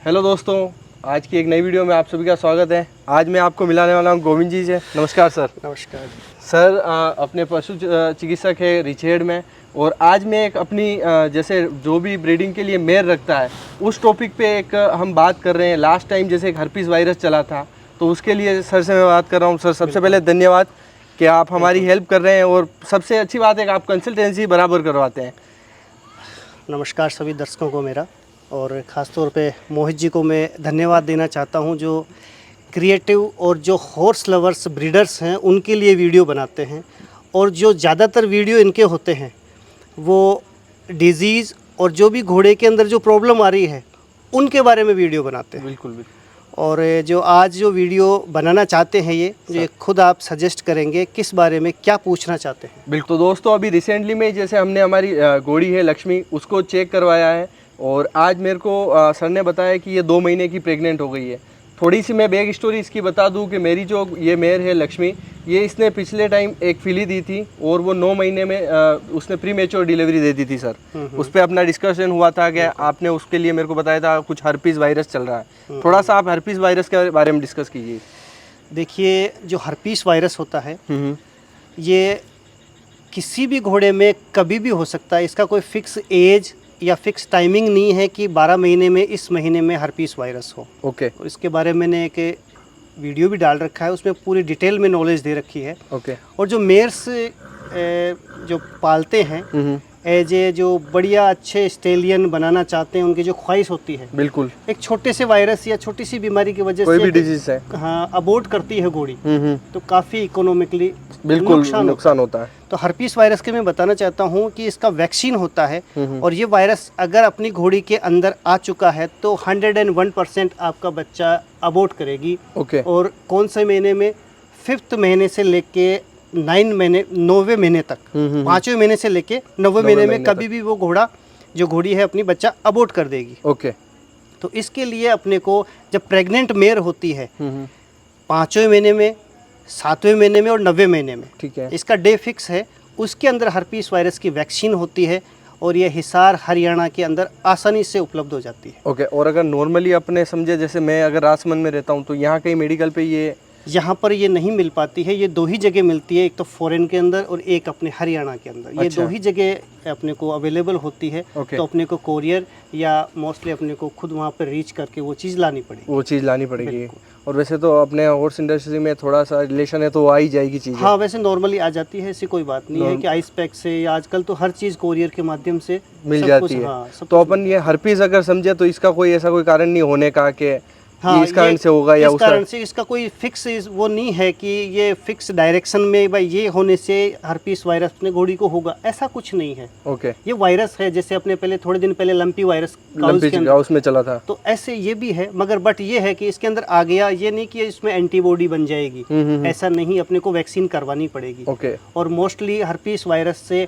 Hello दोस्तों, आज की एक नई वीडियो में आप सभी का स्वागत है। आज मैं आपको मिलाने वाला हूं गोविंद जी से। नमस्कार सर। नमस्कार सर, अपने पशु चिकित्सक है रिचेड में, और आज मैं एक अपनी जैसे जो भी ब्रीडिंग के लिए मेयर रखता है उस टॉपिक पे एक हम बात कर रहे हैं। लास्ट टाइम जैसे एक हर्पीस वायरस चला था, तो उसके लिए सर से मैं बात कर रहा हूँ। सर, सबसे पहले धन्यवाद कि आप हमारी हेल्प कर रहे हैं, और सबसे अच्छी बात है कि आप कंसल्टेंसी बराबर करवाते हैं। नमस्कार सभी दर्शकों को मेरा, और ख़ास तौर पे मोहित जी को मैं धन्यवाद देना चाहता हूं, जो क्रिएटिव और जो हॉर्स लवर्स ब्रीडर्स हैं उनके लिए वीडियो बनाते हैं। और जो ज़्यादातर वीडियो इनके होते हैं वो डिज़ीज़ और जो भी घोड़े के अंदर जो प्रॉब्लम आ रही है उनके बारे में वीडियो बनाते हैं। बिल्कुल बिल्कुल। और जो आज जो वीडियो बनाना चाहते हैं ये खुद आप सजेस्ट करेंगे किस बारे में, क्या पूछना चाहते हैं? बिल्कुल। तो दोस्तों, अभी रिसेंटली में जैसे हमने हमारी घोड़ी है लक्ष्मी, उसको चेक करवाया है, और आज मेरे को सर ने बताया कि ये 2 महीने की प्रेग्नेंट हो गई है। थोड़ी सी मैं बैक स्टोरी इसकी बता दूं कि मेरी जो ये मेयर है लक्ष्मी, ये इसने पिछले टाइम एक फिली दी थी, और वो 9 महीने में उसने प्री मेच्योर डिलीवरी दे दी थी सर। उस पर अपना डिस्कशन हुआ था कि आपने उसके लिए मेरे को बताया था कुछ हर्पीस वायरस चल रहा है। थोड़ा सा आप हर्पीस वायरस के बारे में डिस्कस कीजिए। देखिए, जो हर्पीस वायरस होता है ये किसी भी घोड़े में कभी भी हो सकता है। इसका कोई फिक्स एज या फिक्स टाइमिंग नहीं है कि 12 महीने में इस महीने में हर्पीस वायरस हो। ओके। और इसके बारे में मैंने एक वीडियो भी डाल रखा है, उसमें पूरी डिटेल में नॉलेज दे रखी है। ओके। और जो मेयर्स जो पालते हैं एज ए जो बढ़िया अच्छे स्टेलियन बनाना चाहते हैं, उनकी जो ख्वाहिश होती है, बिल्कुल, एक छोटे से वायरस या छोटी सी बीमारी की वजह कोई से भी डिजीज है, हाँ अबॉर्ट करती है घोड़ी, तो काफ़ी इकोनॉमिकली बिल्कुल नुकसान होता है। तो हर्पीस वायरस के मैं बताना चाहता हूँ कि इसका वैक्सीन होता है, और ये वायरस अगर अपनी घोड़ी के अंदर आ चुका है तो 101% आपका बच्चा अबॉर्ट करेगी। ओके। और कौन से महीने में? 5th महीने से लेके 9वें महीने तक, 5वें महीने से लेके 9वें महीने में कभी भी वो घोड़ी है अपनी बच्चा अबॉर्ट कर देगी। ओके। तो इसके लिए अपने को जब प्रेग्नेंट मेयर होती है 5वें महीने में, 7वें महीने में और 9वें महीने में, ठीक है, इसका डे फिक्स है, उसके अंदर हर्पीस वायरस की वैक्सीन होती है, और ये हिसार हरियाणा के अंदर आसानी से उपलब्ध हो जाती है। ओके। और अगर नॉर्मली अपने समझे, जैसे मैं अगर राजसमंद में रहता हूँ, तो यहाँ कहीं मेडिकल पे ये यहाँ पर ये नहीं मिल पाती है। ये 2 ही जगह मिलती है, एक तो फॉरेन के अंदर और एक अपने हरियाणा के अंदर। ये 2 ही जगह अपने को अवेलेबल होती है। ओके। तो अपने को कोरियर या मोस्टली अपने को खुद वहाँ पर रीच करके वो चीज़ लानी पड़ेगी। और वैसे तो अपने हॉर्स इंडस्ट्री में थोड़ा सा रिलेशन है, तो वो आ ही जाएगी चीज़। हाँ, वैसे नॉर्मली आ जाती है, ऐसी कोई बात नहीं है कि आइस पैक से, या आजकल तो हर चीज़ कोरियर के माध्यम से मिल जाती है। हाँ, तो अपन ये हर्पीस अगर समझे तो इसका कोई ऐसा कोई कारण नहीं होने का कि हाँ, इस कारण से होगा या इस कारण से, इसका कोई फिक्स वो नहीं है कि ये फिक्स डायरेक्शन में भाई ये होने से हर्पीस वायरस अपने घोड़ी को होगा, ऐसा कुछ नहीं है। ओके। ये वायरस है, जैसे अपने पहले थोड़े दिन पहले लंपी वायरस काउस में चला था, तो ऐसे ये भी है, मगर बट ये है कि इसके अंदर आ गया, ये नहीं कि इसमें एंटीबॉडी बन जाएगी, ऐसा नहीं, अपने को वैक्सीन करवानी पड़ेगी। ओके। और मोस्टली हर्पीस वायरस से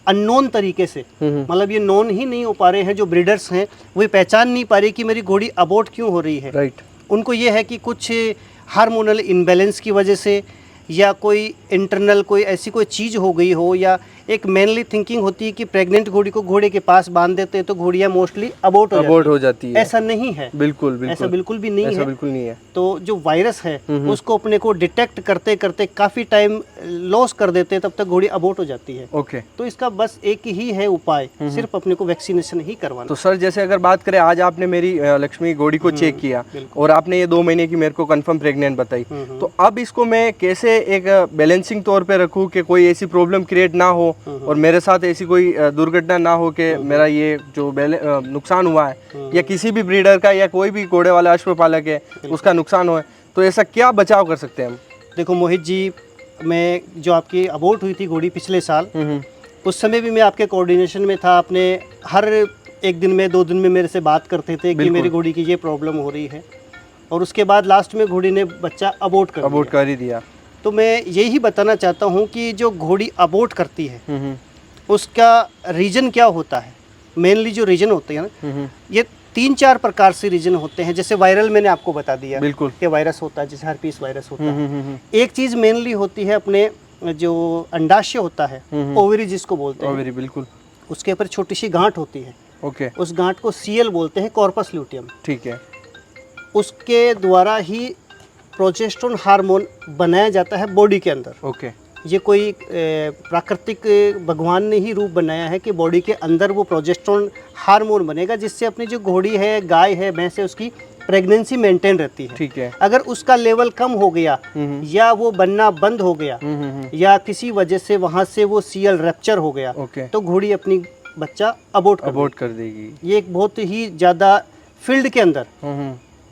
अननोन तरीके से, मतलब ये नोन ही नहीं हो पा रहे हैं, जो ब्रीडर्स हैं वो पहचान नहीं पा रही कि मेरी घोड़ी अबॉर्ट क्यों हो रही है। राइट। उनको ये है कि कुछ हार्मोनल इम्बैलेंस की वजह से, या कोई इंटरनल कोई ऐसी कोई चीज़ हो गई हो, या एक मेनली थिंकिंग होती है कि प्रेग्नेंट घोड़ी को घोड़े के पास बांध देते हैं तो घोड़ियाँ मोस्टली अबॉर्ट हो जाती है। ऐसा नहीं है, बिल्कुल ऐसा बिल्कुल भी नहीं है। बिल्कुल नहीं है। तो जो वायरस है उसको अपने को डिटेक्ट करते करते काफ़ी टाइम लॉस कर देते हैं, तब तक घोड़ी अबॉर्ट हो जाती है। ओके। तो इसका बस एक ही है उपाय, सिर्फ अपने को वैक्सीनेशन ही करवाना। तो सर, जैसे अगर बात करें, आज आपने मेरी लक्ष्मी घोड़ी को चेक किया और आपने ये 2 महीने की मेरे को कंफर्म प्रेग्नेंट बताई, तो अब इसको मैं कैसे एक बैलेंसिंग तौर पे रखूं कि कोई ऐसी प्रॉब्लम क्रिएट ना हो और मेरे साथ ऐसी कोई दुर्घटना ना हो कि मेरा ये जो नुकसान हुआ है, या किसी भी ब्रीडर का या कोई भी घोड़े वाला अश्वपालक है उसका नुकसान हो, तो ऐसा क्या बचाव कर सकते हैं हम? देखो मोहित जी, मैं जो आपकी अबॉर्ट हुई थी घोड़ी पिछले साल, उस समय भी मैं आपके कोऑर्डिनेशन में था। आपने हर 1 दिन में 2 दिन में मेरे से बात करते थे कि मेरी घोड़ी की ये प्रॉब्लम हो रही है, और उसके बाद लास्ट में घोड़ी ने बच्चा अबॉर्ट कर ही दिया। तो मैं यही बताना चाहता हूँ कि जो घोड़ी अबॉर्ट करती है उसका रीज़न क्या होता है। मेनली जो रीज़न होते हैं ना, ये 3-4 प्रकार से रीजन होते हैं। जैसे वायरल मैंने आपको बता दिया, बिल्कुल, कि वायरस होता है, जैसे हर्पीस वायरस होता है। एक चीज़ मेनली होती है अपने जो अंडाशय होता है, ओवरी जिसको बोलते हैं, ओवरी, बिल्कुल, उसके ऊपर छोटी सी गांठ होती है, ओके, उस गांठ को सीएल बोलते हैं, कॉर्पस ल्यूटियम। ठीक है। उसके द्वारा ही प्रोजेस्टेरोन हार्मोन बनाया जाता है बॉडी के अंदर। ओके, ये कोई प्राकृतिक भगवान ने ही रूप बनाया है कि बॉडी के अंदर वो प्रोजेस्टेरोन हार्मोन बनेगा, जिससे अपनी जो घोड़ी है, गाय है, भैंस है, उसकी प्रेगनेंसी मेंटेन रहती है। ठीक है। अगर उसका लेवल कम हो गया या वो बनना बंद हो गया या किसी वजह से वहाँ से वो सीएल रैप्चर हो गया, ओके, तो घोड़ी अपनी बच्चा अबॉर्ट कर देगी। ये एक बहुत ही ज़्यादा फील्ड के अंदर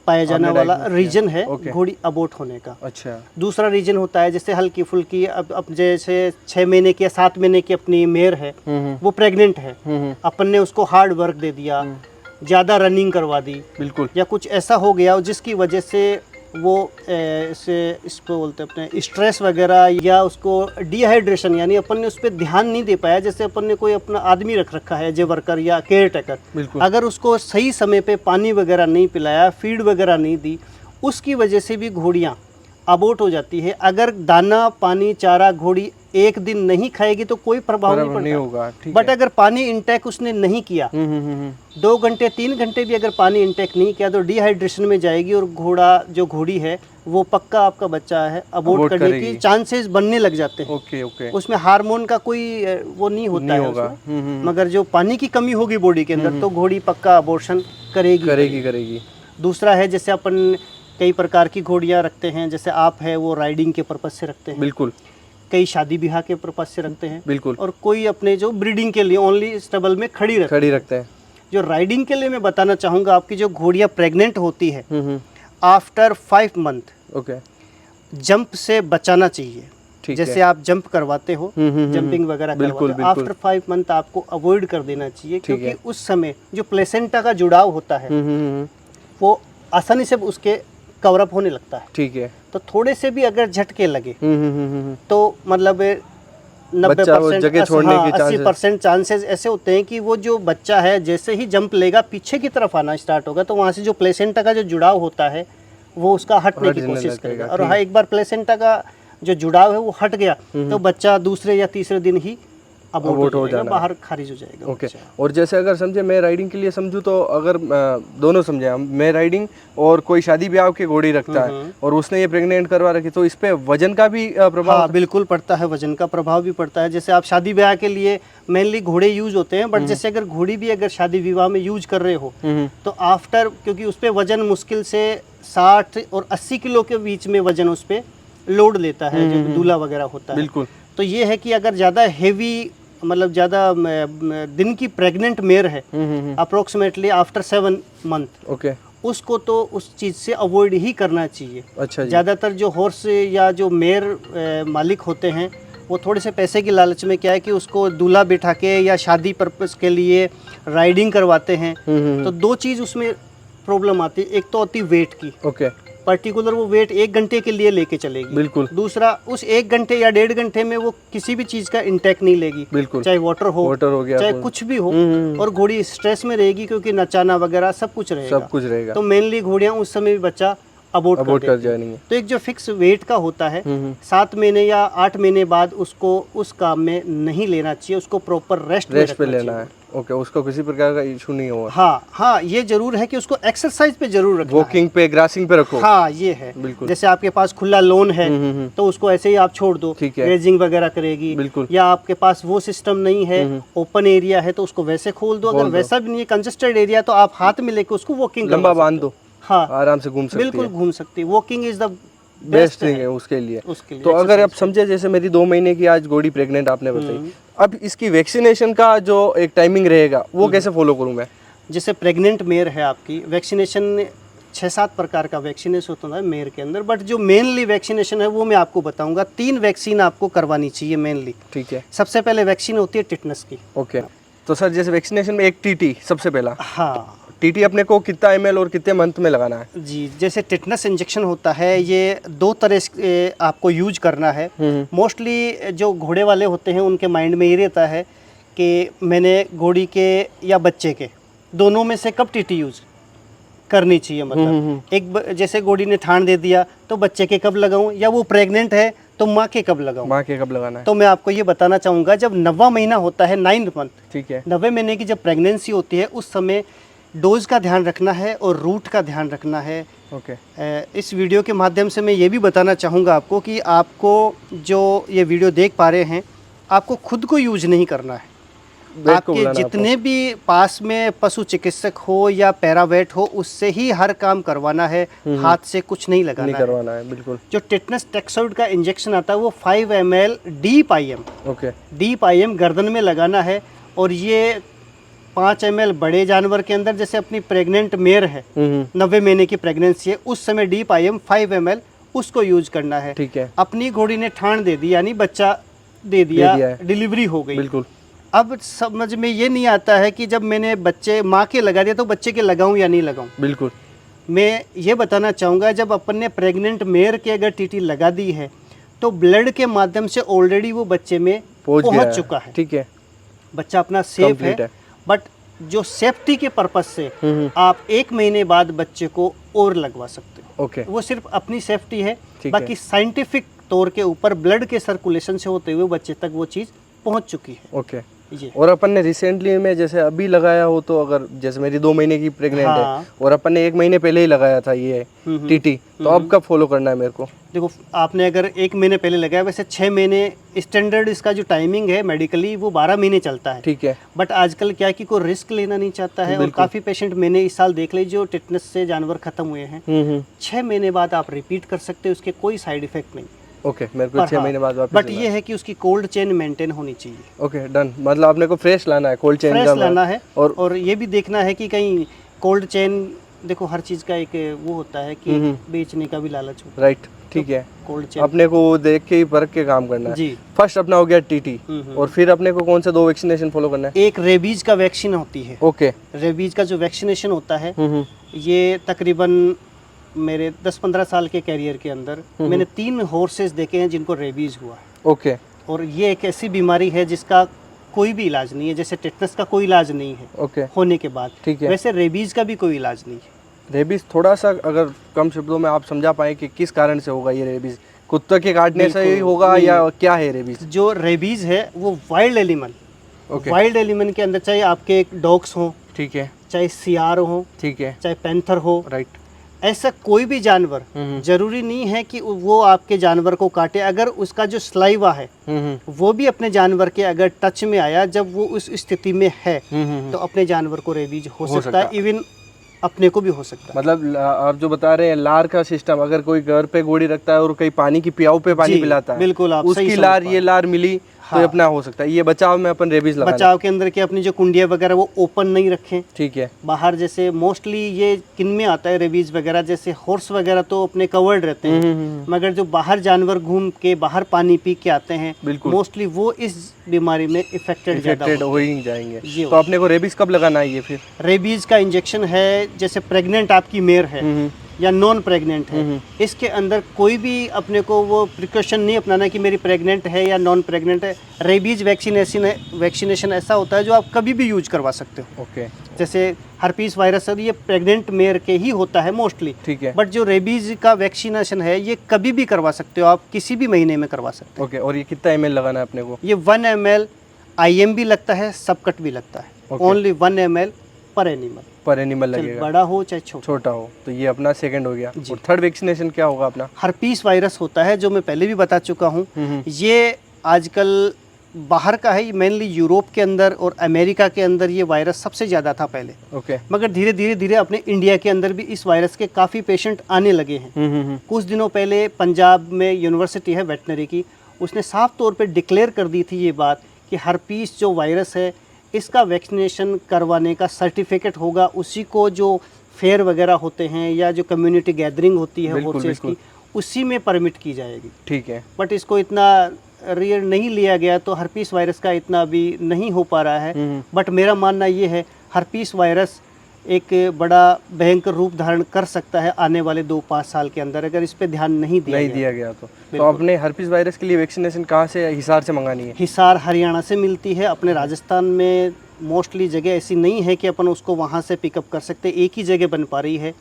पाया जाने आपने वाला diagnose किया। रीजन है ओके। घोड़ी अबॉर्ट होने का। अच्छा, दूसरा रीजन होता है जैसे हल्की फुल्की, अब जैसे 6 महीने की या 7 महीने की अपनी मेयर है, वो प्रेग्नेंट है, अपन ने उसको हार्ड वर्क दे दिया, ज़्यादा रनिंग करवा दी, बिल्कुल, या कुछ ऐसा हो गया जिसकी वजह से वो इसको बोलते हैं अपने स्ट्रेस वगैरह, या उसको डिहाइड्रेशन, यानी अपन ने उस पर ध्यान नहीं दे पाया। जैसे अपन ने कोई अपना आदमी रख रखा है, जे वर्कर या केयर टेकर, बिल्कुल, अगर उसको सही समय पे पानी वगैरह नहीं पिलाया, फीड वगैरह नहीं दी, उसकी वजह से भी घोड़ियाँ अबॉर्ट हो जाती है। अगर दाना पानी चारा घोड़ी एक दिन नहीं खाएगी तो कोई प्रभाव नहीं नहीं पड़ता, होगा। ठीक बट है। अगर पानी इंटेक उसने नहीं किया, 2 घंटे 3 घंटे भी अगर पानी इंटेक नहीं किया, तो डिहाइड्रेशन में जाएगी और घोड़ी है वो पक्का आपका बच्चा है अबॉर्ट करने की चांसेस बनने लग जाते हैं। ओके, ओके, उसमें हार्मोन का कोई वो नहीं होता है होगा। उसमें। मगर जो पानी की कमी होगी बॉडी के अंदर, तो घोड़ी पक्का अबॉर्शन करेगी। दूसरा है जैसे अपन कई प्रकार की घोड़ियाँ रखते हैं, जैसे आप है वो राइडिंग के पर्पज से रखते हैं, बिल्कुल, कई शादी ब्याह के पर्पज से रखते हैं, बिल्कुल, और कोई अपने जो ब्रीडिंग के लिए ओनली स्टेबल में खड़ी रखते हैं। जो राइडिंग के लिए मैं बताना चाहूँगा, आपकी जो घोड़ियाँ प्रेग्नेंट होती है, आफ्टर 5 मंथ ओके, जंप से बचाना चाहिए। ठीक जैसे है। आप जंप करवाते हो, जंपिंग वगैरह बिल्कुल, करवाते हो, आफ्टर 5 मंथ आपको अवॉइड कर देना चाहिए, ठीक क्योंकि है। उस समय जो प्लेसेंटा का जुड़ाव होता है वो आसानी से उसके कवर अप होने लगता है। ठीक है। तो थोड़े से भी अगर झटके लगे तो मतलब बच्चा वो 90% जगह छोड़ने के 80% चांसेस ऐसे होते हैं कि वो जो बच्चा है जैसे ही जंप लेगा पीछे की तरफ आना स्टार्ट होगा, तो वहाँ से जो प्लेसेंटा का जो जुड़ाव होता है वो उसका हटने की कोशिश करेगा, और हाँ एक बार प्लेसेंटा का जो जुड़ाव है वो हट गया तो बच्चा दूसरे या तीसरे दिन ही अबॉर्ट हो जाएगा, बाहर खारिज हो जाएगा। ओके। और जैसे अगर समझे मैं राइडिंग के लिए समझूँ, तो अगर दोनों समझे हम, मैं राइडिंग और कोई शादी ब्याह के घोड़ी रखता है और उसने ये प्रेग्नेंट करवा रखी, तो इस पे वजन का भी प्रभाव? हाँ बिल्कुल पड़ता है, वजन का प्रभाव भी पड़ता है। जैसे आप शादी ब्याह के लिए मेनली घोड़े यूज होते हैं, बट जैसे अगर घोड़ी भी अगर शादी विवाह में यूज कर रहे हो तो आफ्टर, क्योंकि उस पर वजन मुश्किल से 60 और 80 किलो के बीच में वजन उस पर लोड लेता है जो दूल्हा वगैरह होता है। बिल्कुल। तो ये है कि अगर ज़्यादा हेवी, मतलब ज़्यादा दिन की प्रेग्नेंट मेयर है, अप्रोक्सीमेटली आफ्टर 7 मंथ, ओके, उसको तो उस चीज़ से अवॉइड ही करना चाहिए। अच्छा जी। ज़्यादातर जो हॉर्स या जो मेयर मालिक होते हैं वो थोड़े से पैसे की लालच में क्या है कि उसको दूल्हा बिठा के या शादी पर्पस के लिए राइडिंग करवाते हैं। तो 2 चीज़ उसमें प्रॉब्लम आती है, एक तो होती वेट की, ओके, पर्टिकुलर वो वेट 1 घंटे के लिए लेके चलेगी, बिल्कुल। दूसरा उस 1 घंटे या 1.5 घंटे में वो किसी भी चीज़ का इंटेक नहीं लेगी, बिल्कुल, चाहे वाटर हो गया, चाहे कुछ भी हो, और घोड़ी स्ट्रेस में रहेगी क्योंकि नचाना वगैरह सब कुछ रहेगा। तो मेनली घोड़ियाँ उस समय भी बच्चा अबॉर्ट कर जाएंगे। तो एक जो फिक्स वेट का होता है, 7 महीने या 8 महीने बाद उसको उस काम में नहीं लेना चाहिए, उसको प्रॉपर रेस्ट पे लेना है। ओके, उसको किसी प्रकार का इशू नहीं होगा। हाँ, ये जरूर है कि उसको एक्सरसाइज पे जरूर रखना, वॉकिंग पे, ग्रासिंग पे रखो। हाँ ये है। बिल्कुल। जैसे आपके पास खुला लॉन है तो उसको ऐसे ही आप छोड़ दो, ग्रेजिंग वगैरह करेगी। बिल्कुल। या आपके पास वो सिस्टम नहीं है, ओपन एरिया है, तो उसको वैसे खोल दो। अगर वैसा भी नहीं है, कंजेस्टेड एरिया, तो आप हाथ में लेके उसको वॉकिंग लंबा बांध दो, हाँ आराम से घूम सकती है। बिल्कुल घूम सकती है। Walking is the best thing है उसके लिए। तो अगर आप समझे, जैसे मेरी 2 महीने की आज घोड़ी प्रेग्नेंट आपने बताई, अब इसकी वैक्सीनेशन का जो एक टाइमिंग रहेगा वो कैसे फॉलो करूं मैं? जैसे प्रेग्नेंट मेयर है आपकी, वैक्सीनेशन 6-7 प्रकार का वैक्सीनेशन होता है मेयर के अंदर, बट जो मेनली वैक्सीनेशन है वो मैं आपको बताऊंगा। 3 वैक्सीन आपको करवानी चाहिए मेनली। ठीक है। सबसे पहले वैक्सीन होती है टिटनस की। ओके। तो सर जैसे वैक्सीनेशन में एक टीटी सबसे पहला, हाँ, टीटी अपने को कितना ml और कितने मंथ में लगाना है? जी, जैसे टिटनस इंजेक्शन होता है, ये 2 तरह से आपको यूज करना है। मोस्टली जो घोड़े वाले होते हैं उनके माइंड में ये रहता है कि मैंने घोड़ी के या बच्चे के दोनों में से कब टीटी यूज करनी चाहिए। मतलब जैसे घोड़ी ने ठान दे दिया तो बच्चे के कब लगाऊं, या वो प्रेग्नेंट है तो माँ के कब लगाऊं? माँ के कब लगाना है? तो मैं आपको ये बताना चाहूँगा, जब 9वां महीना होता है, 9th मंथ, ठीक है, 90 महीने की जब प्रेगनेंसी होती है, उस समय डोज का ध्यान रखना है और रूट का ध्यान रखना है। ओके, इस वीडियो के माध्यम से मैं ये भी बताना चाहूँगा आपको कि आपको जो ये वीडियो देख पा रहे हैं, आपको खुद को यूज नहीं करना है। वेट को आपके बुलाना जितने भी पास में पशु चिकित्सक हो या पैरावेट हो, उससे ही हर काम करवाना है, हाथ से कुछ नहीं नहीं लगाना है। करवाना है, बिल्कुल। जो टेटनस टैक्सोइड का इंजेक्शन आता है वो 5 ml deep IM, okay, deep IM गर्दन में लगाना है। और ये 5 ml बड़े जानवर के अंदर, जैसे अपनी प्रेग्नेंट मेयर है, 90 महीने की प्रेगनेंसी है, उस समय डीप IM 5 ml उसको यूज करना है। ठीक है, अपनी घोड़ी ने ठान दे दी, यानी बच्चा दे दिया है। डिलीवरी हो गई। बिल्कुल, अब समझ में ये नहीं आता है कि जब मैंने बच्चे माँ के लगा दिया तो बच्चे के लगाऊं या नहीं लगाऊं। बिल्कुल, मैं ये बताना चाहूँगा, जब अपन ने प्रेग्नेंट मेयर के अगर टीटी लगा दी है तो ब्लड के माध्यम से ऑलरेडी वो बच्चे में पहुँच चुका है। ठीक है, बच्चा अपना सेफ Complete है। बट जो सेफ्टी के पर्पज से आप 1 महीने बाद बच्चे को और लगवा सकते हो। ओके, वो सिर्फ अपनी सेफ्टी है, ठीक बाकी साइंटिफिक तौर के ऊपर ब्लड के सर्कुलेशन से होते हुए बच्चे तक वो चीज़ पहुंच चुकी है। ओके। ये और अपन ने रिसेंटली में जैसे अभी लगाया हो, तो अगर जैसे मेरी 2 महीने की प्रेग्नेंट हाँ। है और अपन ने 1 महीने पहले ही लगाया था ये टीटी, तो अब कब फॉलो करना है मेरे को? देखो, आपने अगर 1 महीने पहले लगाया, वैसे 6 महीने स्टैंडर्ड इसका जो टाइमिंग है मेडिकली वो 12 महीने चलता है। ठीक है, बट आजकल क्या है कि कोई रिस्क लेना नहीं चाहता है, और काफ़ी पेशेंट मैंने इस साल देख ली जो टिटनेस से जानवर खत्म हुए हैं। 6 महीने बाद आप रिपीट कर सकते हो, उसके कोई साइड इफेक्ट नहीं। ओके, मेरे को 6 महीने बाद वापस बट ये है कि उसकी कोल्ड चेन मेंटेन होनी चाहिए। Okay, done. मतलब अपने को फ्रेश लाना है, कोल्ड चेन फ्रेश लाना है, और ये भी देखना है कि कहीं कोल्ड चेन, देखो हर चीज़ का एक वो होता है कि बेचने का भी लालच होता है। राइट, ठीक है। कोल्ड चेन अपने को वो देख के ही परख के काम करना है। जी। फर्स्ट अपना हो गया टीटी, और फिर अपने को कौन से 2 वैक्सीनेशन फॉलो करना है? एक रेबीज का वैक्सीन होती है। ओके, रेबीज का जो वैक्सीनेशन होता है, ये तकरीबन मेरे 10-15 साल के कैरियर के अंदर मैंने 3 हॉर्सेस देखे हैं जिनको रेबीज हुआ है। ओके, और ये एक ऐसी बीमारी है जिसका कोई भी इलाज नहीं है, जैसे टेटनस का कोई इलाज नहीं है ओके, होने के बाद, ठीक है। वैसे रेबीज का भी कोई इलाज नहीं है। रेबीज थोड़ा सा अगर कम शब्दों में आप समझा पाए कि किस कारण से होगा ये रेबीज? कुत्ते के काटने से ही होगा या क्या है रेबीज? जो रेबीज है वो वाइल्ड एनिमल, वाइल्ड एनिमल के अंदर, चाहे आपके डॉग्स हो, ठीक है, चाहे सियार हो, ठीक है, चाहे पैंथर हो, राइट, ऐसा कोई भी जानवर, जरूरी नहीं है कि वो आपके जानवर को काटे। अगर उसका जो स्लाइवा है वो भी अपने जानवर के अगर टच में आया, जब वो उस स्थिति में है, तो अपने जानवर को रेबीज हो सकता है, इवन अपने को भी हो सकता है। मतलब आप जो बता रहे हैं लार का सिस्टम, अगर कोई घर पे घोड़ी रखता है और कहीं पानी की पियाऊ पे पानी जी, पिलाता है, बिल्कुल आप सही उसकी समझ लार, पा ये लार मिली तो अपना हो सकता है। ये बचाव में अपन रेबीज लगा बचाव के अंदर के अपनी जो कुंडियाँ वगैरह वो ओपन नहीं रखें। ठीक है, बाहर, जैसे मोस्टली ये किन में आता है रेबीज वगैरह, जैसे हॉर्स वगैरह तो अपने कवर्ड रहते हैं, मगर जो बाहर जानवर घूम के बाहर पानी पी के आते हैं, मोस्टली वो इस बीमारी में इफेक्टेड हो ही जाएंगे। तो अपने को रेबीज कब लगाना है ये फिर? रेबीज का इंजेक्शन है, जैसे प्रेग्नेंट आपकी मेयर है या नॉन प्रेग्नेंट है, इसके अंदर कोई भी अपने को वो प्रिकॉशन नहीं अपनाना कि मेरी प्रेग्नेंट है या नॉन प्रेग्नेंट है। रेबीज वैक्सीनेशन ऐसा होता है जो आप कभी भी यूज करवा सकते हो। ओके, जैसे हर्पीस वायरस है, ये प्रेग्नेंट मेयर के ही होता है मोस्टली, ठीक है, बट जो रेबीज का वैक्सीनेशन है ये कभी भी करवा सकते हो आप, किसी भी महीने में करवा सकते हो। ओके, और ये कितना ml लगाना है अपने को? ये 1 ml IM भी लगता है, सब कट भी लगता है, ओनली 1 ml पर एनिमल। पर एनिमल लगेगा, बड़ा हो चाहे छोटा हो। तो ये अपना सेकंड हो गया। और थर्ड वैक्सीनेशन क्या होगा अपना? हर्पीस वायरस होता है, जो मैं पहले भी बता चुका हूँ। ये आजकल बाहर का है, मेनली यूरोप के अंदर और अमेरिका के अंदर ये वायरस सबसे ज़्यादा था पहले। ओके, मगर धीरे धीरे अपने इंडिया के अंदर भी इस वायरस के काफ़ी पेशेंट आने लगे हैं। कुछ दिनों पहले पंजाब में यूनिवर्सिटी है वेटनरी की, उसने साफ तौर पे डिक्लेयर कर दी थी ये बात कि हर्पीस जो वायरस है इसका वैक्सीनेशन करवाने का सर्टिफिकेट होगा, उसी को जो फेयर वगैरह होते हैं या जो कम्युनिटी गैदरिंग होती है हॉर्सेस की, उसी में परमिट की जाएगी। ठीक है, बट इसको इतना रियल नहीं लिया गया, तो हर्पीस वायरस का इतना अभी नहीं हो पा रहा है। बट मेरा मानना ये है, हर्पीस वायरस एक बड़ा भयंकर रूप धारण कर सकता है आने वाले 2-5 साल के अंदर, अगर इस पे ध्यान नहीं दिया गया तो अपने हर्पीस वायरस के लिए वैक्सीनेशन कहाँ से? हिसार से मंगानी है? हिसार हरियाणा से मिलती है। अपने राजस्थान में मोस्टली जगह ऐसी नहीं है कि अपन उसको वहाँ से पिकअप कर सकते, एक ही जगह बन पा रही है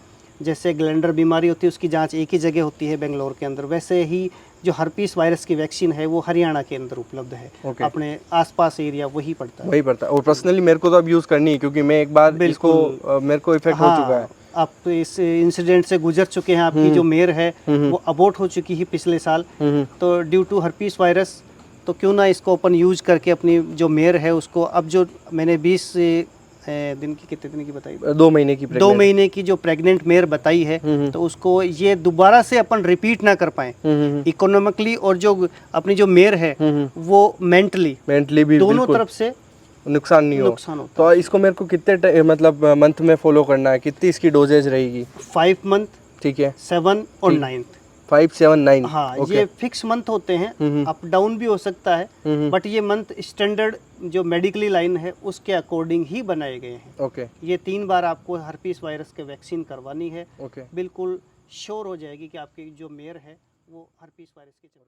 जैसे ग्लैंडर बीमारी होती है उसकी जांच एक ही जगह होती है बेंगलोर के अंदर, वैसे ही जो हर्पीस वायरस की वैक्सीन है वो हरियाणा के अंदर उपलब्ध है। Okay. अपने आसपास एरिया वही पड़ता है। वही पड़ता है। और पर्सनली मेरे को तो अब यूज़ करनी है क्योंकि मैं एक बार इसको मेरे को इफेक्ट हो चुका है। आप तो इस इंसिडेंट से गुजर चुके हैं, आपकी जो मेयर है वो अबॉर्ट हो चुकी है पिछले साल, तो ड्यू टू हर्पीस वायरस, तो क्यों ना इसको अपन यूज करके अपनी जो मेयर है उसको, अब जो मैंने 20 दिन की, कितने दिन की बताई, 2 महीने की 2 महीने की जो प्रेग्नेंट मेयर बताई है, तो उसको ये दोबारा से अपन रिपीट ना कर पाए इकोनॉमिकली, और जो अपनी जो मेयर है वो मेंटली भी दोनों बिल्कुल तरफ से नुकसान नहीं हो। नुकसान होता तो इसको मेरे को कितने मतलब मंथ में फॉलो करना है, कितनी इसकी डोजेज रहेगी? 5 मंथ, ठीक है, 7 और 9। 5, 7, 9। हाँ, ये फिक्स मंथ होते हैं, अप डाउन भी हो सकता है, बट ये मंथ स्टैंडर्ड जो मेडिकली लाइन है उसके अकॉर्डिंग ही बनाए गए हैं। ओके ये 3 बार आपको हर्पीस वायरस के वैक्सीन करवानी है, ओके। बिल्कुल श्योर हो जाएगी कि आपकी जो मेयर है वो हर्पीस वायरस की चपेट